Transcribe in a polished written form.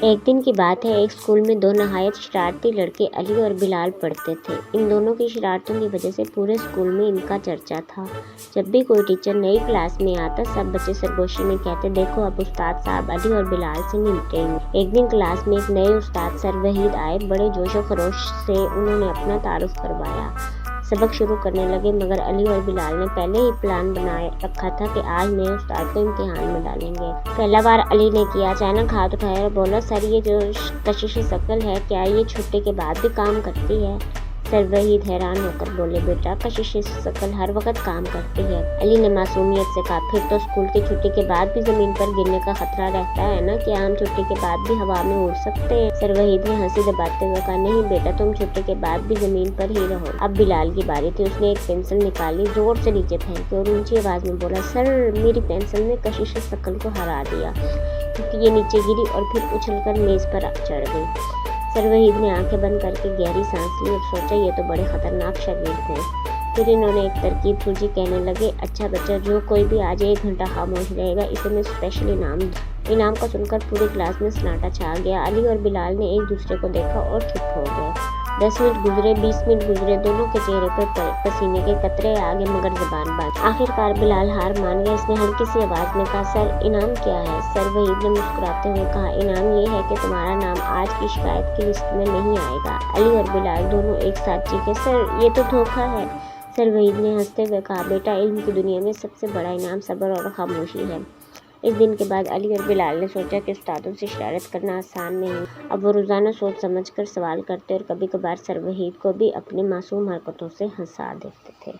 ایک دن کی بات ہے، ایک اسکول میں دو نہایت شرارتی لڑکے علی اور بلال پڑھتے تھے۔ ان دونوں کی شرارتوں کی وجہ سے پورے اسکول میں ان کا چرچا تھا۔ جب بھی کوئی ٹیچر نئی کلاس میں آتا، سب بچے سرگوشی میں کہتے، دیکھو اب استاد صاحب علی اور بلال سے نمٹیں گے۔ ایک دن کلاس میں ایک نئے استاد سر وحید آئے۔ بڑے جوش و خروش سے انہوں نے اپنا تعارف کروایا۔ سبق شروع کرنے لگے، مگر علی اور بلال نے پہلے ہی پلان بنا رکھا تھا کہ آج نئے استاد کو امتحان میں ڈالیں گے۔ پہلا وار علی نے کیا۔ اچانک ہاتھ اٹھایا اور بولا، سر یہ جو کشش ثقل ہے، کیا یہ چھٹی کے بعد بھی کام کرتی ہے؟ سر وحید حیران ہو کر بولے، بیٹا کشش ثقل ہر وقت کام کرتی ہے۔ علی نے معصومیت سے کہا، پھر تو اسکول کی چھٹی کے بعد بھی زمین پر گرنے کا خطرہ رہتا ہے نا؟ کیا ہم چھٹی کے بعد بھی ہوا میں اڑ سکتے ہیں؟ سر وحید نے ہنسی دباتے ہوئے کہا، نہیں بیٹا، تم چھٹی کے بعد بھی زمین پر ہی رہو۔ اب بلال کی باری تھی۔ اس نے ایک پنسل نکالی، زور سے نیچے پھینکی اور اونچی آواز میں بولا، سر میری پنسل نے کشش ثقل کو ہرا دیا، کیونکہ یہ نیچے گری اور پھر اچھل کر میز پر چڑھ گئی۔ سر وحید نے آنکھیں بند کر کے گہری سانس لی اور سوچا، یہ تو بڑے خطرناک شاگرد ہیں۔ پھر انہوں نے ایک ترکیب سوچی۔ کہنے لگے، اچھا بچہ، جو کوئی بھی آج 1 گھنٹہ خاموش رہے گا، اسے میں اسپیشل انعام دوں گا۔ انعام کو سن کر پوری کلاس میں سناٹا چھا گیا۔ علی اور بلال نے ایک دوسرے کو دیکھا اور چپ ہو گئے۔ 10 منٹ گزرے، 20 منٹ گزرے، دونوں کے چہرے پر پسینے کے قطرے آگے مگر زبان بند۔ آخر کار بلال ہار مان گیا۔ اس نے ہلکی سی آواز میں کہا، سر انعام کیا ہے؟ سر وحید نے مسکراتے ہوئے کہا، انعام یہ ہے کہ تمہارا نام آج کی شکایت کی لسٹ میں نہیں آئے گا۔ علی اور بلال دونوں ایک ساتھ چیخے، سر یہ تو دھوکہ ہے۔ سر وحید نے ہنستے ہوئے کہا، بیٹا علم کی دنیا میں سب سے بڑا انعام صبر اور خاموشی ہے۔ اس دن کے بعد علی اور بلال نے سوچا کہ استادوں سے شرارت کرنا آسان نہیں۔ اب وہ روزانہ سوچ سمجھ کر سوال کرتے اور کبھی کبھار سر وحید کو بھی اپنی معصوم حرکتوں سے ہنسا دیتے تھے۔